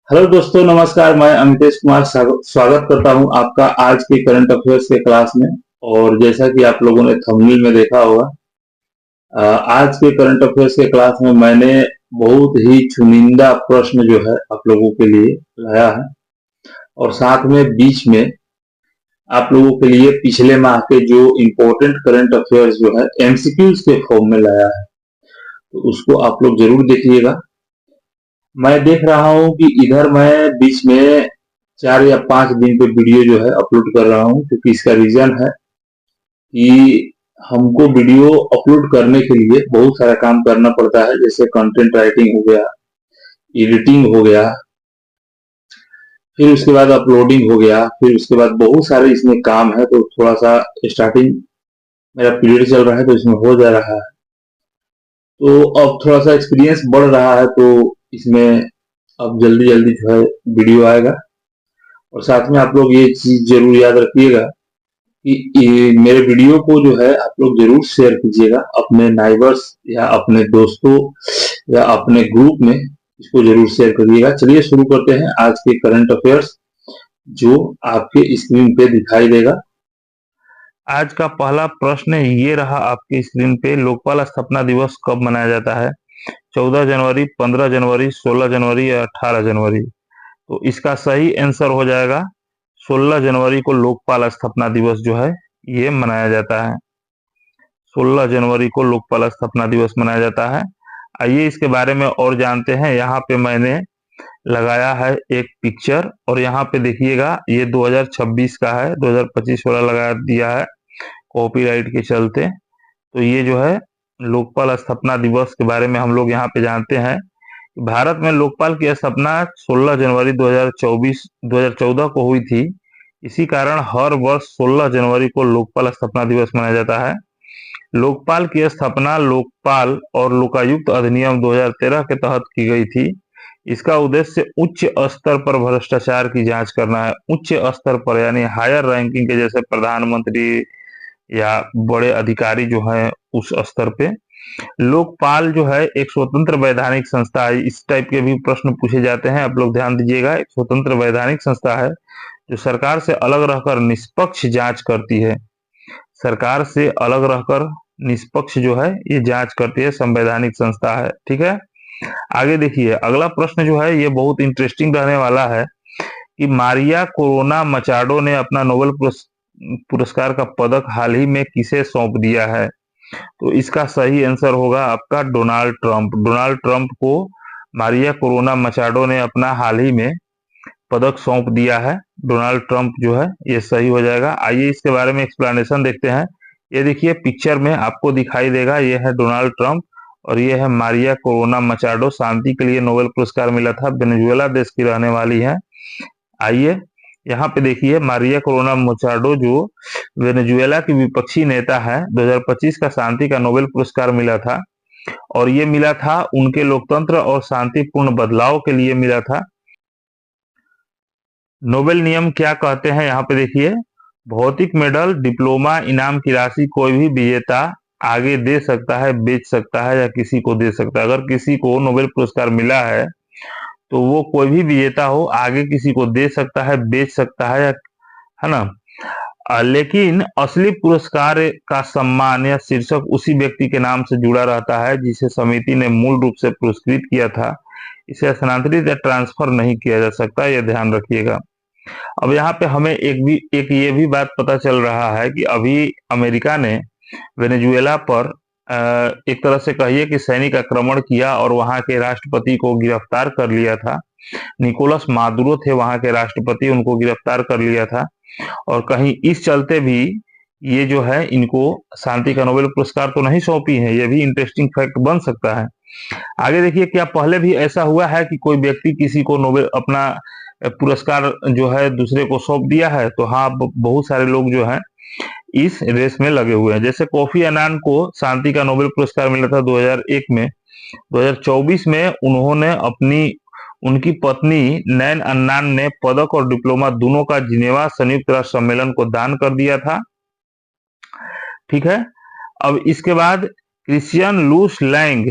Hello दोस्तों, नमस्कार। मैं अमितेश कुमार स्वागत करता हूं आपका आज के करंट अफेयर्स के क्लास में। और जैसा कि आप लोगों ने थंबनेल में देखा होगा, आज के करंट अफेयर्स के क्लास में मैंने बहुत ही चुनिंदा प्रश्न जो है आप लोगों के लिए लाया है। और साथ में बीच में आप लोगों के लिए पिछले माह के जो इम्पोर्टेंट करंट अफेयर्स जो है एमसीक्यूज के फॉर्म में लाया है, तो उसको आप लोग जरूर देखिएगा। मैं देख रहा हूँ कि इधर मैं बीच में 4 या 5 दिन पे वीडियो जो है अपलोड कर रहा हूँ, क्योंकि इसका रीजन है कि हमको वीडियो अपलोड करने के लिए बहुत सारा काम करना पड़ता है। जैसे कंटेंट राइटिंग हो गया, एडिटिंग हो गया, फिर उसके बाद अपलोडिंग हो गया, फिर उसके बाद बहुत सारे इसमें काम है। तो थोड़ा सा स्टार्टिंग मेरा पीरियड चल रहा है, तो इसमें हो जा रहा है। तो अब थोड़ा सा एक्सपीरियंस बढ़ रहा है, तो इसमें अब जल्दी जल्दी जो है वीडियो आएगा। और साथ में आप लोग ये चीज जरूर याद रखिएगा कि ये मेरे वीडियो को जो है आप लोग जरूर शेयर कीजिएगा अपने नाइबर्स या अपने दोस्तों या अपने ग्रुप में। इसको जरूर शेयर करिएगा। चलिए शुरू करते हैं आज के करंट अफेयर्स, जो आपके स्क्रीन पे दिखाई देगा। आज का पहला प्रश्न ये रहा आपकी स्क्रीन पे, लोकपाल स्थापना दिवस कब मनाया जाता है? 14 जनवरी, 15 जनवरी, 16 जनवरी या 18 जनवरी? तो इसका सही आंसर हो जाएगा 16 जनवरी को लोकपाल स्थापना दिवस जो है ये मनाया जाता है। 16 जनवरी को लोकपाल स्थापना दिवस मनाया जाता है। आइए इसके बारे में और जानते हैं। यहाँ पे मैंने लगाया है एक पिक्चर, और यहाँ पे देखिएगा ये 2026 का है, 2025 वाला लगा दिया है कॉपीराइट के चलते। तो ये जो है लोकपाल स्थापना दिवस के बारे में हम लोग यहाँ पे जानते हैं। भारत में लोकपाल की स्थापना 16 जनवरी 2014 को हुई थी। इसी कारण हर वर्ष 16 जनवरी को लोकपाल स्थापना दिवस मनाया जाता है। लोकपाल की स्थापना लोकपाल और लोकायुक्त अधिनियम 2013 के तहत की गई थी। इसका उद्देश्य उच्च स्तर पर भ्रष्टाचार की जांच करना है। उच्च स्तर पर यानी हायर रैंकिंग के, जैसे प्रधानमंत्री या बड़े अधिकारी जो हैं उस स्तर पे। लोकपाल जो है एक स्वतंत्र वैधानिक संस्था है। इस टाइप के भी प्रश्न पूछे जाते हैं, आप लोग ध्यान दीजिएगा। एक स्वतंत्र वैधानिक संस्था है जो सरकार से अलग रहकर निष्पक्ष जांच करती है। सरकार से अलग रहकर निष्पक्ष जो है ये जांच करती है, संवैधानिक संस्था है। ठीक है, आगे देखिए अगला प्रश्न जो है ये बहुत इंटरेस्टिंग रहने वाला है कि मारिया कोरोना मचाडो ने अपना नोबेल पुरस्कार का पदक हाल ही में किसे सौंप दिया है? तो इसका सही आंसर होगा आपका डोनाल्ड ट्रंप। डोनाल्ड ट्रंप को मारिया कोरोना मचाडो ने अपना हाल ही में पदक सौंप दिया है। डोनाल्ड ट्रंप जो है ये सही हो जाएगा। आइए इसके बारे में एक्सप्लेनेशन देखते हैं। ये देखिए पिक्चर में आपको दिखाई देगा, ये है डोनाल्ड ट्रंप और ये है मारिया कोरोना मचाडो। शांति के लिए नोबेल पुरस्कार मिला था, वेनेजुएला देश की रहने वाली है। आइए यहाँ पे देखिए मारिया कोरोना मचाडो जो वेनेजुएला की विपक्षी नेता है, 2025 का शांति का नोबेल पुरस्कार मिला था। और ये मिला था उनके लोकतंत्र और शांतिपूर्ण बदलाव के लिए मिला था। नोबेल नियम क्या कहते हैं यहाँ पे देखिए, भौतिक मेडल, डिप्लोमा, इनाम की राशि कोई भी विजेता आगे दे सकता है, बेच सकता है या किसी को दे सकता है। अगर किसी को नोबेल पुरस्कार मिला है तो वो कोई भी विजेता हो आगे किसी को दे सकता है, बेच सकता है, है ना। लेकिन असली पुरस्कार का सम्मान या शीर्षक उसी व्यक्ति के नाम से जुड़ा रहता है जिसे समिति ने मूल रूप से पुरस्कृत किया था। इसे स्थानांतरित या ट्रांसफर नहीं किया जा सकता, यह ध्यान रखिएगा। अब यहाँ पे हमें एक ये भी बात पता चल रहा है कि अभी अमेरिका ने वेनेजुएला पर एक तरह से कहिए कि सैनिक आक्रमण किया और वहां के राष्ट्रपति को गिरफ्तार कर लिया था। निकोलस मादुरो थे वहां के राष्ट्रपति, उनको गिरफ्तार कर लिया था। और कहीं इस चलते भी ये जो है इनको शांति का नोबेल पुरस्कार तो नहीं सौंपी है। ये भी इंटरेस्टिंग फैक्ट बन सकता है। आगे देखिए, क्या पहले भी ऐसा हुआ है कि कोई व्यक्ति किसी को नोबेल अपना पुरस्कार जो है दूसरे को सौंप दिया है? तो हाँ, बहुत सारे लोग जो है इस रेस में लगे हुए हैं। जैसे कोफी अन्नान को शांति का नोबेल पुरस्कार मिला था 2001 में। 2024 में उन्होंने उनकी पत्नी नैन अन्नान ने पदक और डिप्लोमा दोनों का जिनेवा संयुक्त राष्ट्र सम्मेलन को दान कर दिया था। ठीक है, अब इसके बाद क्रिश्चियन लूस लैंग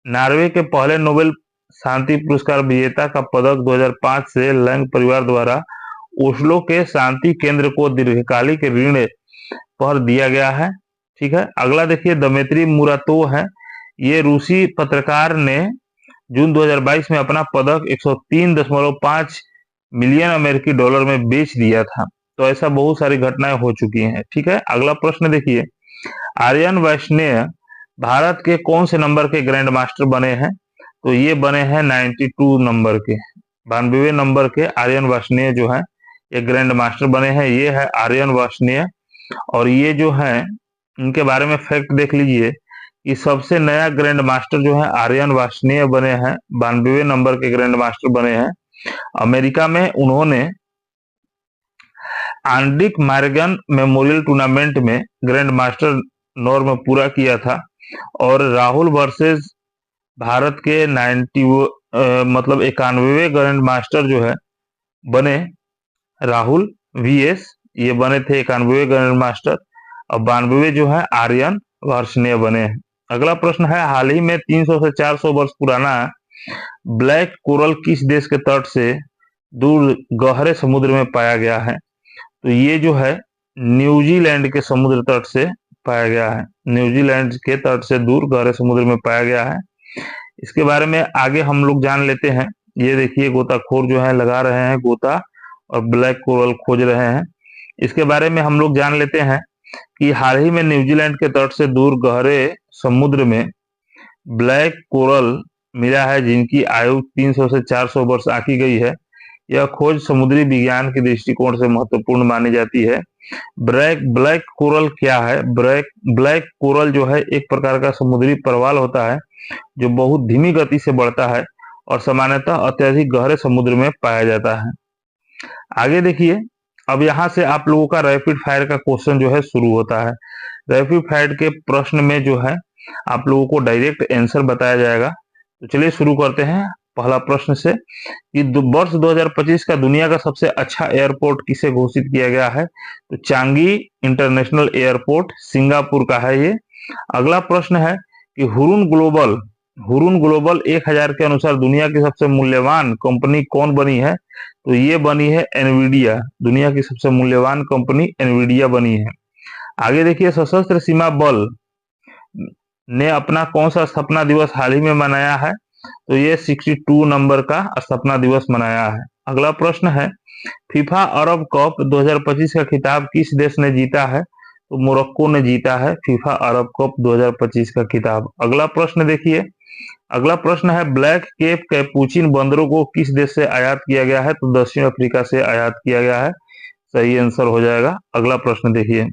नॉर्वे के पहले नोबेल शांति पुरस्कार विजेता का पदक 2005 से लैंग परिवार द्वारा ओस्लो के शांति केंद्र को दीर्घकालिक ऋण पर दिया गया है। ठीक है, अगला देखिए दमित्री मुरातोव है। ये रूसी पत्रकार ने जून 2022 में अपना पदक 103.5 मिलियन अमेरिकी डॉलर में बेच दिया था। तो ऐसा बहुत सारी घटनाएं हो चुकी हैं। ठीक है, अगला प्रश्न देखिए, आर्यन वैष्णव भारत के कौन से नंबर के ग्रैंड मास्टर बने हैं? तो ये बने हैं 92 नंबर के, 92वें नंबर के आर्यन वैष्णव जो है ये ग्रैंड मास्टर बने हैं। ये है आर्यन वैष्णव, और ये जो है इनके बारे में फैक्ट देख लीजिए कि सबसे नया ग्रैंड मास्टर जो है आर्यन वैष्णव बने हैं, 92वें नंबर के ग्रैंड मास्टर बने हैं। अमेरिका में उन्होंने आंड्रिक मार्गन मेमोरियल टूर्नामेंट में ग्रैंड मास्टर नॉर्म पूरा किया था। और राहुल वर्सेस भारत के 91वें ग्रैंड मास्टर जो है बने राहुल वीएस, ये बने थे 91वें ग्रैंड मास्टर, और 92वें जो है आर्यन वैष्णव बने हैं। अगला प्रश्न है, हाल ही में 300 से 400 वर्ष पुराना ब्लैक कोरल किस देश के तट से दूर गहरे समुद्र में पाया गया है? तो ये जो है न्यूजीलैंड के समुद्र तट से पाया गया है, न्यूजीलैंड के तट से दूर गहरे समुद्र में पाया गया है। इसके बारे में आगे हम लोग जान लेते हैं। ये देखिए गोताखोर जो है लगा रहे हैं गोता और ब्लैक कोरल खोज रहे हैं। इसके बारे में हम लोग जान लेते हैं कि हाल ही में न्यूजीलैंड के तट से दूर गहरे समुद्र में ब्लैक कोरल मिला है, जिनकी आयु 300 से 400 वर्ष आंकी गई है। यह खोज समुद्री विज्ञान के दृष्टिकोण से महत्वपूर्ण मानी जाती है। ब्लैक कोरल क्या है? ब्लैक कोरल जो है एक प्रकार का समुद्री परवाल होता है जो बहुत धीमी गति से बढ़ता है और सामान्यतः अत्यधिक गहरे समुद्र में पाया जाता है। आगे देखिए, अब यहाँ से आप लोगों का रैपिड फायर का क्वेश्चन जो है शुरू होता है। रैपिड फायर के प्रश्न में जो है आप लोगों को डायरेक्ट आंसर बताया जाएगा। तो चलिए शुरू करते हैं पहला प्रश्न से कि वर्ष 2025 का दुनिया का सबसे अच्छा एयरपोर्ट किसे घोषित किया गया है? तो चांगी इंटरनेशनल एयरपोर्ट सिंगापुर का है ये। अगला प्रश्न है कि हुरुन ग्लोबल 1000 के अनुसार दुनिया की सबसे मूल्यवान कंपनी कौन बनी है? तो ये बनी है एनवीडिया, दुनिया की सबसे मूल्यवान कंपनी एनवीडिया बनी है। आगे देखिए, सशस्त्र सीमा बल ने अपना कौन सा स्थापना दिवस हाल ही में मनाया है? तो ये 62 नंबर का स्थापना दिवस मनाया है। अगला प्रश्न है, फीफा अरब कप 2025 का खिताब किस देश ने जीता है? तो मोरक्को ने जीता है फीफा अरब कप 2025 का खिताब। अगला प्रश्न देखिए, अगला प्रश्न है, ब्लैक केप कैपुचिन बंदरों को किस देश से आयात किया गया है? तो दक्षिण अफ्रीका से आयात किया गया है, सही आंसर हो जाएगा। अगला प्रश्न देखिए,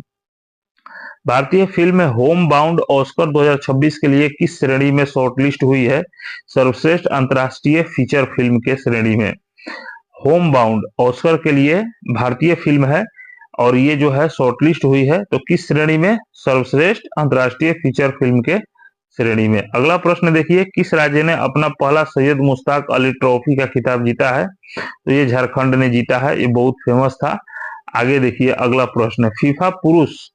भारतीय फिल्म होम बाउंड ऑस्कर 2026 के लिए किस श्रेणी में शॉर्टलिस्ट हुई है? सर्वश्रेष्ठ अंतर्राष्ट्रीय फीचर फिल्म के श्रेणी में। होम बाउंड ऑस्कर के लिए भारतीय फिल्म है और ये जो है शॉर्टलिस्ट हुई है, तो किस श्रेणी में? सर्वश्रेष्ठ अंतर्राष्ट्रीय फीचर फिल्म के श्रेणी में। अगला प्रश्न देखिए, किस राज्य ने अपना पहला सैयद मुश्ताक अली ट्रॉफी का खिताब जीता है? तो ये झारखंड ने जीता है, ये बहुत फेमस था। आगे देखिए, अगला प्रश्न, फीफा पुरुष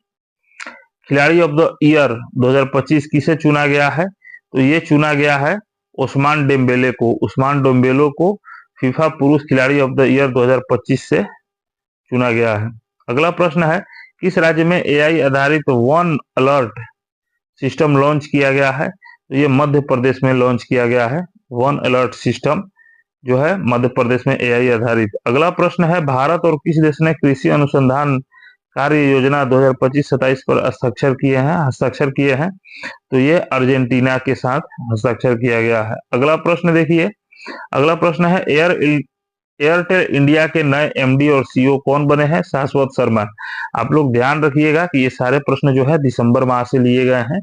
खिलाड़ी ऑफ द ईयर 2025 किसे चुना गया है? तो ये चुना गया है उस्मान डेम्बेले को फीफा पुरुष खिलाड़ी ऑफ द ईयर 2025 से चुना गया है। अगला प्रश्न है, किस राज्य में एआई आधारित वन अलर्ट सिस्टम लॉन्च किया गया है? तो ये मध्य प्रदेश में लॉन्च किया गया है, वन अलर्ट सिस्टम जो है मध्य प्रदेश में एआई आधारित। अगला प्रश्न है, भारत और किस देश ने कृषि अनुसंधान कार्य योजना 2025-27 पर हस्ताक्षर किए हैं? तो ये अर्जेंटीना के साथ हस्ताक्षर किया गया है। अगला प्रश्न देखिए, अगला प्रश्न है, एयरटेल इंडिया के नए एमडी और सीईओ कौन बने हैं? शाश्वत शर्मा। आप लोग ध्यान रखिएगा कि ये सारे प्रश्न जो है दिसंबर माह से लिए गए हैं,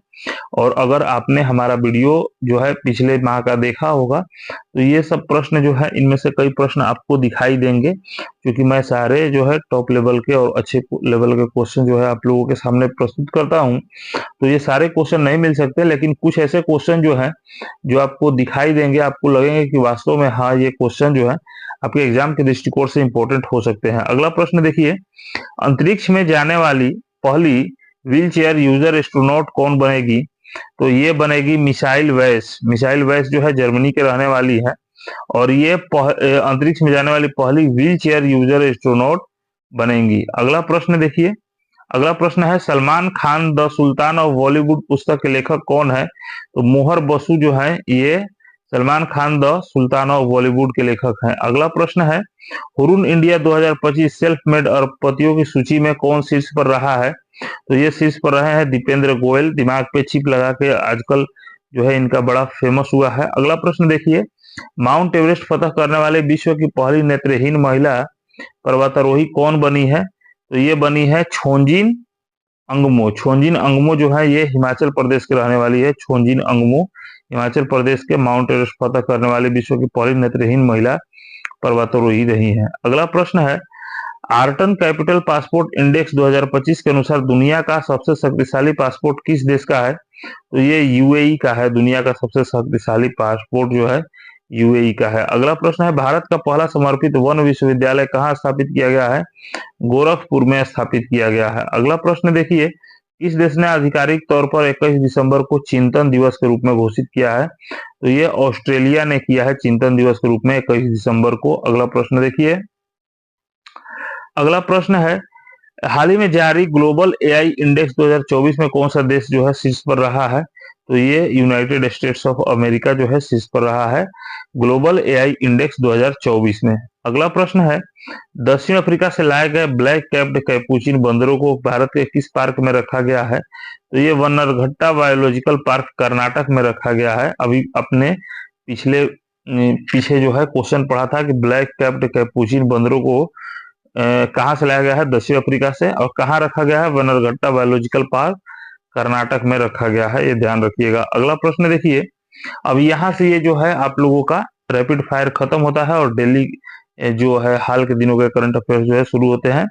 और अगर आपने हमारा वीडियो जो है पिछले माह का देखा होगा तो ये सब प्रश्न जो है इनमें से कई प्रश्न आपको दिखाई देंगे, क्योंकि मैं सारे जो है टॉप लेवल के और अच्छे लेवल के क्वेश्चन जो है आप लोगों के सामने प्रस्तुत करता हूँ। तो ये सारे क्वेश्चन नहीं मिल सकते, लेकिन कुछ ऐसे क्वेश्चन जो है जो आपको दिखाई देंगे, आपको लगेंगे कि वास्तव में हाँ ये क्वेश्चन जो है आपके एग्जाम के दृष्टिकोण से इंपॉर्टेंट हो सकते हैं। अगला प्रश्न देखिए, अंतरिक्ष में जाने वाली पहली व्हील चेयर यूजर एस्ट्रोनॉट कौन बनेगी? तो ये बनेगी मिसाइल वैस। मिसाइल वैस जो है जर्मनी के रहने वाली है और ये अंतरिक्ष में जाने वाली पहली व्हील चेयर यूजर एस्ट्रोनॉट बनेंगी। अगला प्रश्न देखिए, अगला प्रश्न है Salman Khan the sultan of Bollywood पुस्तक के लेखक कौन है? तो मोहर बसु जो है ये Salman Khan the sultan of Bollywood के लेखक हैं। अगला प्रश्न है हुरून इंडिया 2025 सेल्फ मेड अरबपतियों की सूची में कौन शीर्ष पर रहा है? तो ये शीर्ष पर रहे हैं दीपेंद्र गोयल। दिमाग पे चिप लगा के आजकल जो है इनका बड़ा फेमस हुआ है। अगला प्रश्न देखिए, माउंट एवरेस्ट फतह करने वाले विश्व की पहली नेत्रहीन महिला पर्वतारोही कौन बनी है? तो ये बनी है छोंजिन अंगमो। छोंजिन अंगमो जो है ये हिमाचल प्रदेश के रहने वाली है। छोंजिन अंगमो हिमाचल प्रदेश के माउंट एवरेस्ट फतह करने वाली विश्व की पहली नेत्रहीन महिला पर्वतारोही रही है। अगला प्रश्न है आर्टन कैपिटल पासपोर्ट इंडेक्स 2025 के अनुसार दुनिया का सबसे शक्तिशाली पासपोर्ट किस देश का है? तो ये यूएई का है। दुनिया का सबसे शक्तिशाली पासपोर्ट जो है यूएई का है। अगला प्रश्न है भारत का पहला समर्पित वन विश्वविद्यालय कहाँ स्थापित किया गया है? गोरखपुर में स्थापित किया गया है। अगला प्रश्न देखिए, इस देश ने आधिकारिक तौर पर 21 दिसंबर को चिंतन दिवस के रूप में घोषित किया है? तो ये ऑस्ट्रेलिया ने किया है चिंतन दिवस के रूप में 21 दिसंबर को। अगला प्रश्न देखिए, अगला प्रश्न है हाल ही में जारी ग्लोबल एआई इंडेक्स 2024 में कौन सा देश जो है शीर्ष पर रहा है? तो ये यूनाइटेड स्टेट्स ऑफ अमेरिका जो है शीर्ष पर रहा है ग्लोबल एआई इंडेक्स 2024 में। अगला प्रश्न है दक्षिण अफ्रीका से लाए गए ब्लैक कैप्ड कैपुचिन बंदरों को भारत के किस पार्क में रखा गया है? तो ये वन्नरघट्टा बायोलॉजिकल पार्क कर्नाटक में रखा गया है। अभी अपने पीछे जो है क्वेश्चन पढ़ा था कि ब्लैक कैप्ड कैपुचिन बंदरों को कहाँ से लाया गया है? दक्षिण अफ्रीका से। और कहाँ रखा गया है? वन्नरघट्टा बायोलॉजिकल पार्क कर्नाटक में रखा गया है, ये ध्यान रखिएगा। अगला प्रश्न देखिए, अब यहाँ से ये जो है आप लोगों का रैपिड फायर खत्म होता है और डेली जो है हाल के दिनों के करंट अफेयर्स जो है शुरू होते हैं।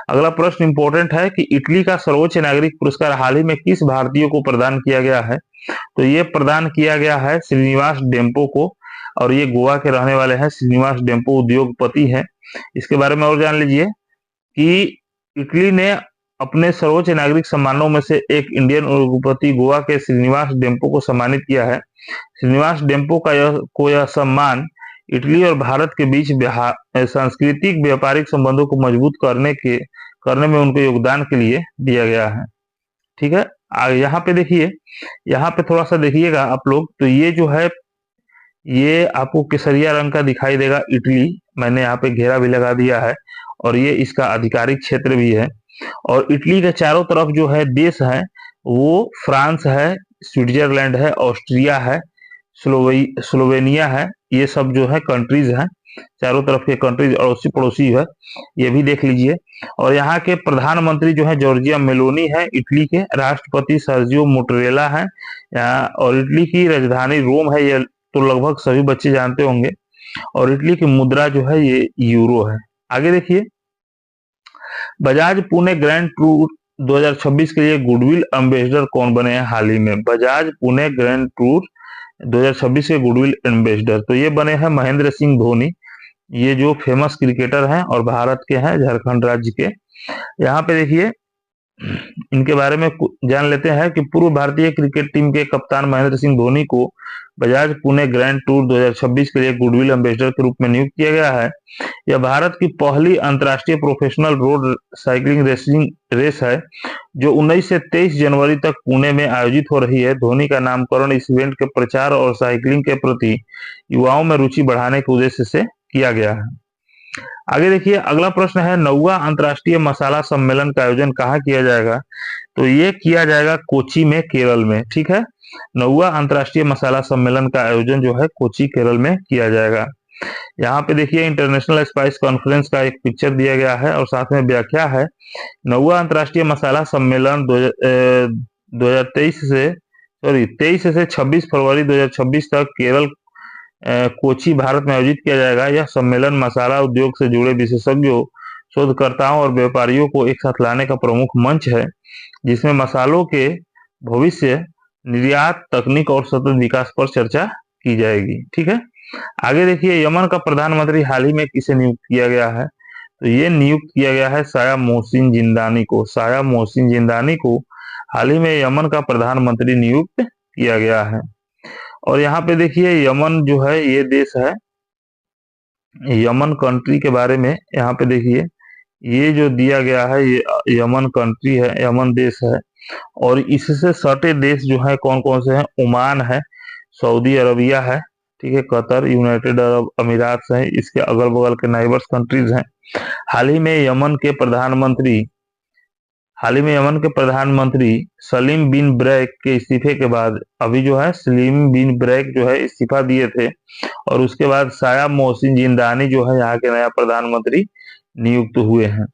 अगला प्रश्न इंपॉर्टेंट है कि इटली का सर्वोच्च नागरिक पुरस्कार हाल ही में किस भारतीय को प्रदान किया गया है? तो ये प्रदान किया गया है श्रीनिवास डेम्पो को और ये गोवा के रहने वाले हैं। श्रीनिवास डेम्पो उद्योगपति हैं। इसके बारे में और जान लीजिए कि इटली ने अपने सर्वोच्च नागरिक सम्मानों में से एक इंडियन उद्योगपति गोवा के श्रीनिवास डेम्पो को सम्मानित किया है। श्रीनिवास डेम्पो का यह सम्मान इटली और भारत के बीच सांस्कृतिक व्यापारिक संबंधों को मजबूत करने में उनके योगदान के लिए दिया गया है। ठीक है, यहाँ पे देखिए, यहाँ पे थोड़ा सा देखिएगा आप लोग, तो ये जो है ये आपको केसरिया रंग का दिखाई देगा इटली, मैंने यहाँ पे घेरा भी लगा दिया है और ये इसका आधिकारिक क्षेत्र भी है। और इटली के चारों तरफ जो है देश है वो फ्रांस है, स्विट्जरलैंड है, ऑस्ट्रिया है, स्लोवेनिया है, ये सब जो है कंट्रीज हैं, चारों तरफ के कंट्रीज अड़ोसी पड़ोसी है, ये भी देख लीजिए। और यहाँ के प्रधानमंत्री जो है जॉर्जिया मेलोनी है इटली के, राष्ट्रपति सर्जियो मोटरेला है और इटली की राजधानी रोम है, ये तो लगभग सभी बच्चे जानते होंगे। और इटली की मुद्रा जो है ये यूरो है। आगे देखिए, बजाज पुणे ग्रैंड टूर 2026 के लिए गुडविल एम्बेसडर कौन बने हैं हाल ही में? बजाज पुणे ग्रैंड टूर 2026 के गुडविल एम्बेसडर तो ये बने हैं महेंद्र सिंह धोनी। ये जो फेमस क्रिकेटर हैं और भारत के हैं, झारखंड राज्य के। यहाँ पे देखिए इनके बारे में जान लेते हैं कि पूर्व भारतीय क्रिकेट टीम के कप्तान महेंद्र सिंह धोनी को बजाज पुणे ग्रैंड टूर 2026 के लिए गुडविल एम्बेसडर के रूप में नियुक्त किया गया है। यह भारत की पहली अंतर्राष्ट्रीय प्रोफेशनल रोड साइकिलिंग रेस है जो 19 से 23 जनवरी तक पुणे में आयोजित हो रही है। धोनी का नामकरण इस इवेंट के प्रचार और साइकिलिंग के प्रति युवाओं में रुचि बढ़ाने के उद्देश्य से किया गया है। आगे देखिए, अगला प्रश्न है 9वां अंतर्राष्ट्रीय मसाला सम्मेलन का आयोजन कहाँ किया जाएगा? तो ये किया जाएगा कोची में, केरल में। ठीक है, 9वां अंतर्राष्ट्रीय मसाला सम्मेलन का आयोजन जो है कोची केरल में किया जाएगा। यहाँ पे देखिए इंटरनेशनल स्पाइस कॉन्फ्रेंस का एक पिक्चर दिया गया है और साथ में व्याख्या है। 9वां अंतर्राष्ट्रीय मसाला सम्मेलन 23 से 26 फरवरी 2026 तक केरल कोची भारत में आयोजित किया जाएगा। यह सम्मेलन मसाला उद्योग से जुड़े विशेषज्ञों, शोधकर्ताओं और व्यापारियों को एक साथ लाने का प्रमुख मंच है जिसमें मसालों के भविष्य, निर्यात, तकनीक और सतत विकास पर चर्चा की जाएगी। ठीक है, आगे देखिए, यमन का प्रधानमंत्री हाल ही में किसे नियुक्त किया गया है? तो ये नियुक्त किया गया है साया मोहसिन जिंदानी को। साया मोहसिन जिंदानी को हाल ही में यमन का प्रधानमंत्री नियुक्त किया गया है। और यहाँ पे देखिए यमन जो है ये देश है, यमन कंट्री के बारे में यहाँ पे देखिए ये जो दिया गया है ये यमन कंट्री है, यमन देश है। और इससे सटे देश जो है कौन कौन से हैं, ओमान है, सऊदी अरबिया है, ठीक है, कतर, यूनाइटेड अरब अमीरात है, इसके अगल बगल के नाइबर्स कंट्रीज हैं। हाल ही में यमन के प्रधानमंत्री सलीम बिन ब्रैक के इस्तीफे के बाद, अभी जो है सलीम बिन ब्रैक जो है इस्तीफा दिए थे और उसके बाद शायाब मोहसिन जिंदानी जो है यहाँ के नया प्रधानमंत्री नियुक्त हुए हैं।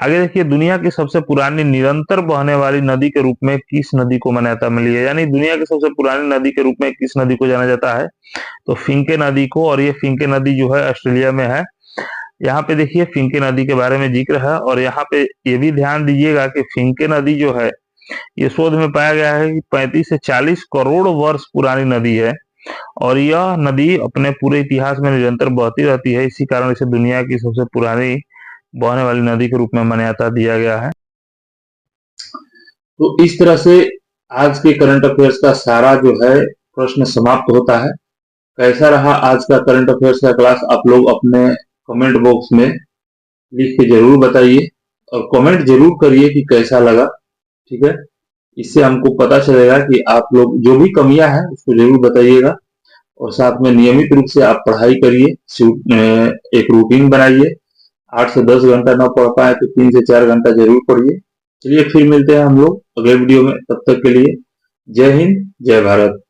आगे देखिए दुनिया की सबसे पुरानी निरंतर बहने वाली नदी के रूप में किस नदी को मान्यता मिली है, यानी दुनिया की सबसे पुरानी नदी के रूप में किस नदी को जाना जाता है, तो फिंके नदी को। और ये फिंके नदी जो है ऑस्ट्रेलिया में है। यहाँ पे देखिए फिंके नदी के बारे में जिक्र है और यहाँ पे ये भी ध्यान दीजिएगा कि फिंके नदी जो है ये शोध में पाया गया है कि 35 से 40 करोड़ वर्ष पुरानी नदी है और यह नदी अपने पूरे इतिहास में निरंतर बहती रहती है। इसी कारण इसे दुनिया की सबसे पुरानी बहने वाली नदी के रूप में मान्यता दिया गया है। तो इस तरह से आज के करंट अफेयर्स का सारा जो है प्रश्न समाप्त होता है। कैसा रहा आज का करंट अफेयर्स का क्लास, आप लोग अपने कमेंट बॉक्स में लिख के जरूर बताइए और कमेंट जरूर करिए कि कैसा लगा, ठीक है। इससे हमको पता चलेगा कि आप लोग जो भी कमियां हैं उसको जरूर बताइएगा और साथ में नियमित रूप से आप पढ़ाई करिए, एक रूटीन बनाइए। 8 से 10 घंटा ना पढ़ पाए तो 3 से 4 घंटा जरूर पढ़िए। चलिए फिर मिलते हैं हम लोग अगले वीडियो में, तब तक के लिए जय हिंद, जय भारत।